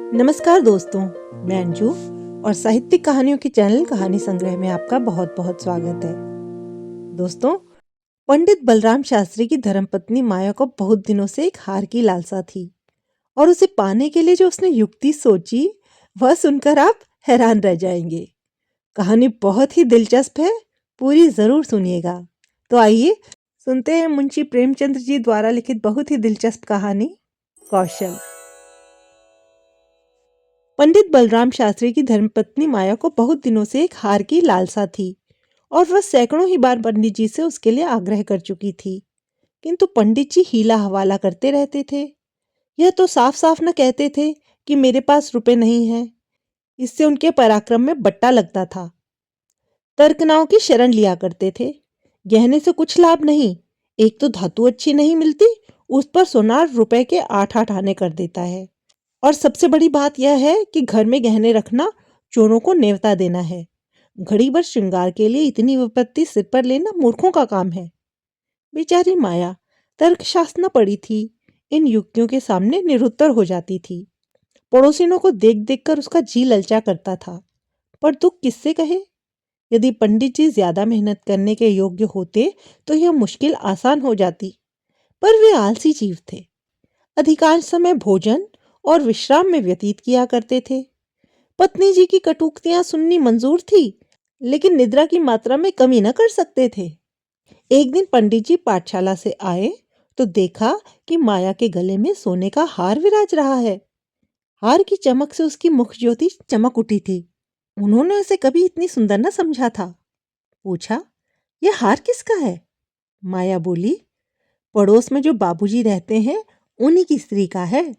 नमस्कार दोस्तों, मैं अंजू और साहित्यिक कहानियों के चैनल कहानी संग्रह में आपका बहुत बहुत स्वागत है। दोस्तों, पंडित बलराम शास्त्री की धर्मपत्नी माया को बहुत दिनों से एक हार की लालसा थी और उसे पाने के लिए जो उसने युक्ति सोची वह सुनकर आप हैरान रह जाएंगे। कहानी बहुत ही दिलचस्प है, पूरी जरूर सुनिएगा। तो आइए सुनते हैं मुंशी प्रेमचंद्र जी द्वारा लिखित बहुत ही दिलचस्प कहानी कौशल। पंडित बलराम शास्त्री की धर्मपत्नी माया को बहुत दिनों से एक हार की लालसा थी और वह सैकड़ों ही बार पंडित जी से उसके लिए आग्रह कर चुकी थी, किंतु पंडित जी हीला हवाला करते रहते थे। यह तो साफ साफ न कहते थे कि मेरे पास रुपए नहीं हैं। इससे उनके पराक्रम में बट्टा लगता था। तर्कनाओं की शरण लिया करते थे। गहने से कुछ लाभ नहीं, एक तो धातु अच्छी नहीं मिलती, उस पर सोनार रुपए के 8-8 आने कर देता है। और सबसे बड़ी बात यह है कि घर में गहने रखना चोरों को नेवता देना है। घड़ी भर श्रृंगार के लिए इतनी विपत्ति सिर पर लेना मूर्खों का काम है। बेचारी माया तर्कशास्त्र न पड़ी थी, इन युक्तियों के सामने निरुत्तर हो जाती थी। पड़ोसिनों को देख देख कर उसका जी ललचा करता था, पर दुख किससे कहे। यदि पंडित जी ज्यादा मेहनत करने के योग्य होते तो यह मुश्किल आसान हो जाती, पर वे आलसी जीव थे। अधिकांश समय भोजन और विश्राम में व्यतीत किया करते थे। पत्नी जी की कटुक्तियां सुननी मंजूर थी, लेकिन निद्रा की मात्रा में कमी न कर सकते थे। एक दिन पंडित जी पाठशाला से आए तो देखा कि माया के गले में सोने का हार विराज रहा है। हार की चमक से उसकी मुख ज्योति चमक उठी थी। उन्होंने उसे कभी इतनी सुंदर न समझा था। पूछा, यह हार किसका है? माया बोली, पड़ोस में जो बाबूजी रहते हैं उन्हीं की स्त्री का है।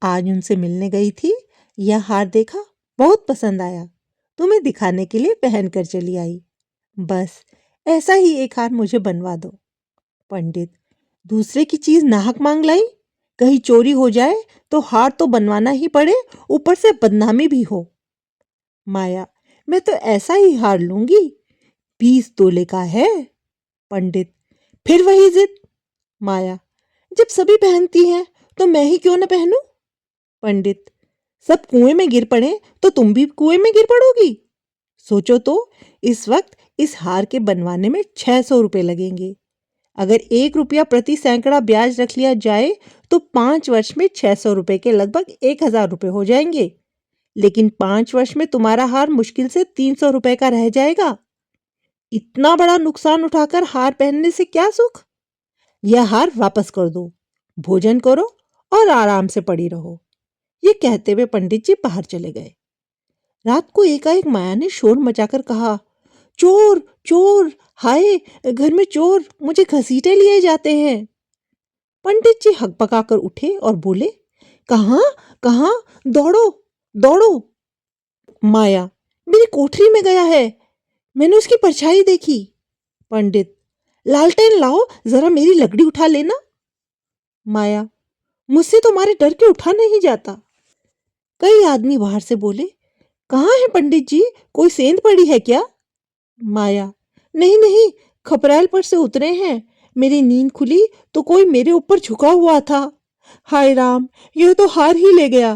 आज उनसे मिलने गई थी, यह हार देखा, बहुत पसंद आया, तुम्हें दिखाने के लिए पहन कर चली आई। बस ऐसा ही एक हार मुझे बनवा दो। पंडित, दूसरे की चीज नाहक मांग लाई, कहीं चोरी हो जाए तो हार तो बनवाना ही पड़े, ऊपर से बदनामी भी हो। माया, मैं तो ऐसा ही हार लूंगी, 20 तोले का है। पंडित, फिर वही जिद। माया, जब सभी पहनती हैं तो मैं ही क्यों न पहनूं? पंडित, सब कुएं में गिर पड़े तो तुम भी कुएं में गिर पड़ोगी। सोचो तो, इस वक्त इस हार के बनवाने में 600 रुपए लगेंगे। अगर 1 रुपया प्रति सैकड़ा ब्याज रख लिया जाए तो 5 वर्ष में 600 रुपए के लगभग 1000 रुपए हो जाएंगे। लेकिन 5 वर्ष में तुम्हारा हार मुश्किल से 300 रुपए का रह जाएगा। इतना बड़ा नुकसान उठाकर हार पहनने से क्या सुख? यह हार वापस कर दो, भोजन करो और आराम से पड़ी रहो। ये कहते हुए पंडित जी बाहर चले गए। रात को एकाएक माया ने शोर मचाकर कहा, चोर चोर, हाय घर में चोर, मुझे घसीटे लिए जाते हैं। पंडित जी हकपकाकर उठे और बोले, कहाँ कहाँ, दौड़ो दौड़ो। माया, मेरी कोठरी में गया है, मैंने उसकी परछाई देखी। पंडित, लालटेन लाओ, जरा मेरी लकड़ी उठा लेना। माया, मुझसे तुम्हारे डर के उठा नहीं जाता। कई आदमी बाहर से बोले, कहाँ है पंडित जी, कोई सेंध पड़ी है क्या? माया, नहीं नहीं, खपरेल पर से उतरे हैं, मेरी नींद खुली तो कोई मेरे ऊपर झुका हुआ था। हाय राम, यह तो हार ही ले गया,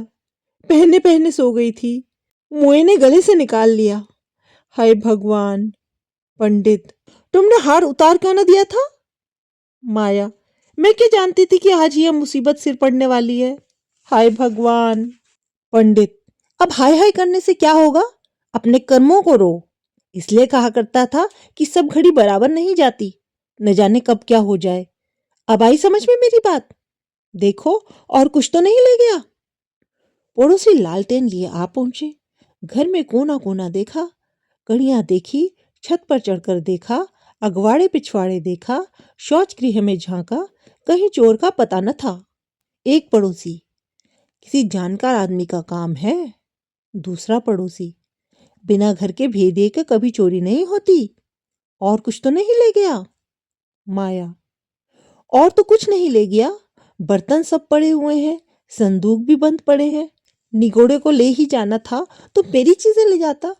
पहने पहने सो गई थी, मुए ने गले से निकाल लिया। हाय भगवान। पंडित, तुमने हार उतार क्यों न दिया था? माया, मैं क्या जानती थी कि आज यह मुसीबत सिर पड़ने वाली है। हाय भगवान। पंडित, अब हाय हाय करने से क्या होगा, अपने कर्मों को रो। इसलिए कहा करता था कि सब घड़ी बराबर नहीं जाती, न जाने कब क्या हो जाए। अब आई समझ में मेरी बात? देखो, और कुछ तो नहीं ले गया। पड़ोसी लालटेन लिए आ पहुंचे। घर में कोना कोना देखा, कड़ियां देखी, छत पर चढ़कर देखा, अगवाड़े पिछवाड़े देखा, शौच गृह में झांका, कहीं चोर का पता न था। एक पड़ोसी, किसी जानकार आदमी का काम है। दूसरा पड़ोसी, बिना घर के भेदिए के कभी चोरी नहीं होती, और कुछ तो नहीं ले गया। माया, और तो कुछ नहीं ले गया, बर्तन सब पड़े हुए हैं, संदूक भी बंद पड़े हैं। निगोड़े को ले ही जाना था तो मेरी चीजें ले जाता,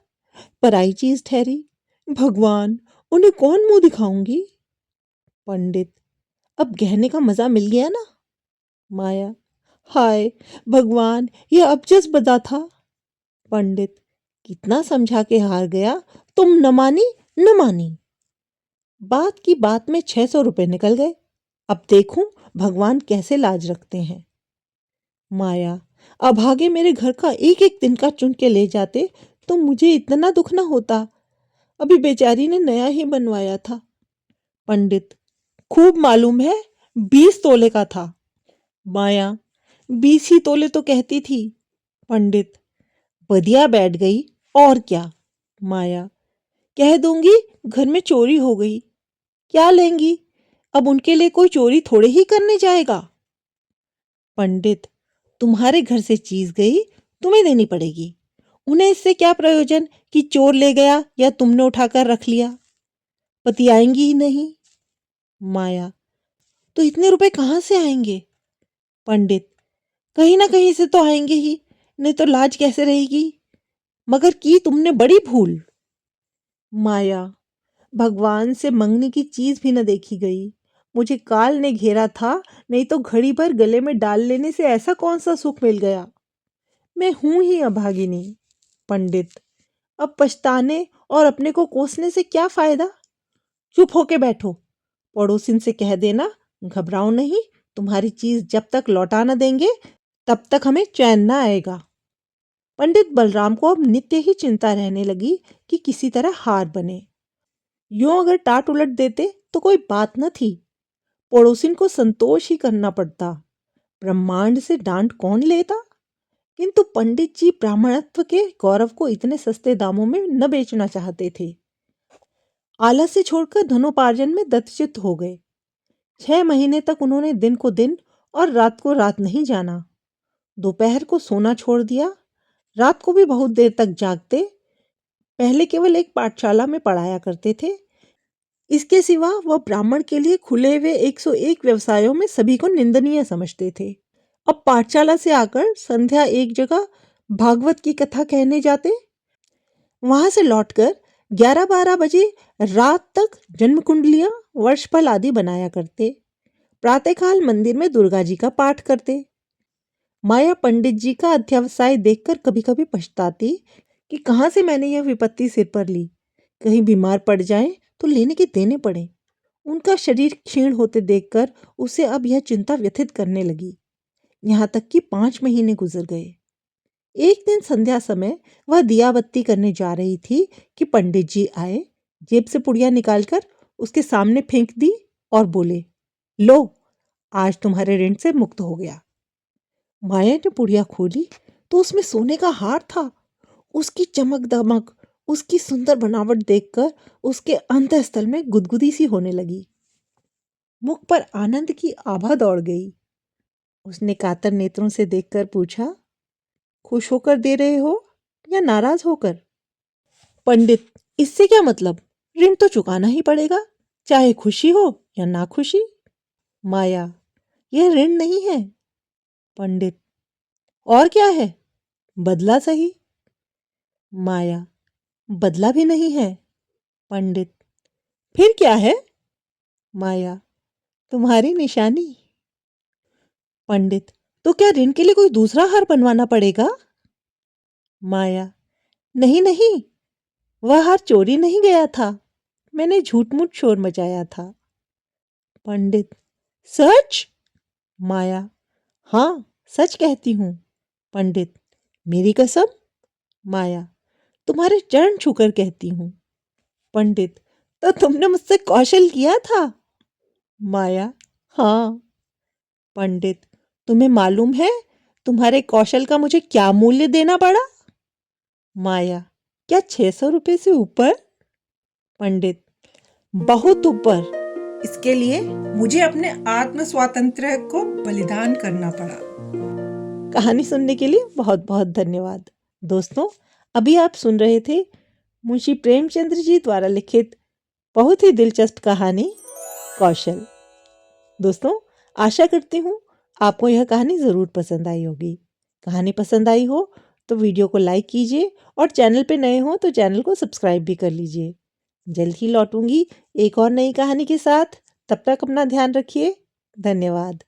पराई चीज ठहरी। भगवान, उन्हें कौन मुंह दिखाऊंगी? पंडित, अब गहने का मजा मिल गया ना? माया, हाय भगवान, ये अब जस बजा था। पंडित, कितना समझा के हार गया, तुम न मानी न मानी। बात की बात में 600 रुपए निकल गए। अब देखूं भगवान कैसे लाज रखते हैं। माया, अभागे मेरे घर का एक एक दिन का चुन के ले जाते तो मुझे इतना दुख ना होता। अभी बेचारी ने नया ही बनवाया था। पंडित, खूब मालूम है, 20 तोले का था। माया, 20 ही तोले तो कहती थी। पंडित, बदिया बैठ गई और क्या। माया, कह दूंगी घर में चोरी हो गई, क्या लेंगी, अब उनके लिए कोई चोरी थोड़े ही करने जाएगा। पंडित, तुम्हारे घर से चीज गई, तुम्हें देनी पड़ेगी। उन्हें इससे क्या प्रयोजन कि चोर ले गया या तुमने उठाकर रख लिया, पति आएंगी ही नहीं। माया, तो इतने रुपए कहाँ से आएंगे। पंडित, कहीं ना कहीं से तो आएंगे ही, नहीं तो लाज कैसे रहेगी। मगर की तुमने बड़ी भूल। माया, भगवान से मंगनी की चीज भी न देखी गई। मुझे काल ने घेरा था, नहीं तो घड़ी भर गले में डाल लेने से ऐसा कौन सा सुख मिल गया। मैं हूं ही अभागिनी। पंडित, अब पछताने और अपने को कोसने से क्या फायदा। चुप होके बैठो। पड़ोसिन से कह देना, घबराओ नहीं, तुम्हारी चीज जब तक लौटा न देंगे तब तक हमें चैन न आएगा। पंडित बलराम को अब नित्य ही चिंता रहने लगी कि किसी तरह हार बने। यूं अगर टाट उलट देते तो कोई बात न थी, पड़ोसिन को संतोष ही करना पड़ता, ब्रह्मांड से डांट कौन लेता। किंतु पंडित जी ब्राह्मणत्व के गौरव को इतने सस्ते दामों में न बेचना चाहते थे। आलस्य छोड़कर धनोपार्जन में दत्तचित्त हो गए। 6 महीने तक उन्होंने दिन को दिन और रात को रात नहीं जाना। दोपहर को सोना छोड़ दिया, रात को भी बहुत देर तक जागते। पहले केवल एक पाठशाला में पढ़ाया करते थे, इसके सिवा वह ब्राह्मण के लिए खुले हुए 101 व्यवसायों में सभी को निंदनीय समझते थे। अब पाठशाला से आकर संध्या एक जगह भागवत की कथा कहने जाते, वहां से लौटकर 11-12 बजे रात तक जन्म कुंडलियां, वर्षफल आदि बनाया करते। प्रातःकाल मंदिर में दुर्गा जी का पाठ करते। माया पंडित जी का अध्यवसाय देखकर कभी कभी पछताती कि कहाँ से मैंने यह विपत्ति सिर पर ली। कहीं बीमार पड़ जाए तो लेने के देने पड़े। उनका शरीर क्षीण होते देखकर उसे अब यह चिंता व्यथित करने लगी। यहाँ तक कि 5 महीने गुजर गए। एक दिन संध्या समय वह दिया बत्ती करने जा रही थी कि पंडित जी आए, जेब से पुड़िया निकालकर उसके सामने फेंक दी और बोले, लो, आज तुम्हारे ऋण से मुक्त हो गया। माया ने पुड़िया खोली तो उसमें सोने का हार था। उसकी चमक दमक, उसकी सुंदर बनावट देखकर उसके अंतःस्थल में गुदगुदी सी होने लगी। मुख पर आनंद की आभा दौड़ गई। उसने कातर नेत्रों से देखकर पूछा, खुश होकर दे रहे हो या नाराज होकर। पंडित, इससे क्या मतलब, ऋण तो चुकाना ही पड़ेगा, चाहे खुशी हो या ना खुशी। माया, यह ऋण नहीं है। पंडित, और क्या है, बदला सही। माया, बदला भी नहीं है। पंडित, फिर क्या है। माया, तुम्हारी निशानी। पंडित, तो क्या ऋण के लिए कोई दूसरा हार बनवाना पड़ेगा। माया, नहीं नहीं, वह हार चोरी नहीं गया था, मैंने झूठ मूठ शोर मचाया था। पंडित, सच। माया, हाँ, सच कहती हूँ। पंडित, मेरी कसम। माया, तुम्हारे चरण छूकर कहती हूँ। पंडित, तो तुमने मुझसे कौशल किया था। माया, हाँ। पंडित, तुम्हें मालूम है तुम्हारे कौशल का मुझे क्या मूल्य देना पड़ा। माया, क्या 600 रुपए से ऊपर। पंडित, बहुत ऊपर। इसके लिए मुझे अपने आत्म स्वातंत्र्य को बलिदान करना पड़ा। कहानी सुनने के लिए बहुत बहुत धन्यवाद। दोस्तों, अभी आप सुन रहे थे मुंशी प्रेमचंद्र जी द्वारा लिखित बहुत ही दिलचस्प कहानी कौशल। दोस्तों, आशा करती हूँ आपको यह कहानी ज़रूर पसंद आई होगी। कहानी पसंद आई हो तो वीडियो को लाइक कीजिए और चैनल पे नए हो तो चैनल को सब्सक्राइब भी कर लीजिए। जल्द ही लौटूंगी एक और नई कहानी के साथ। तब तक अपना ध्यान रखिए। धन्यवाद।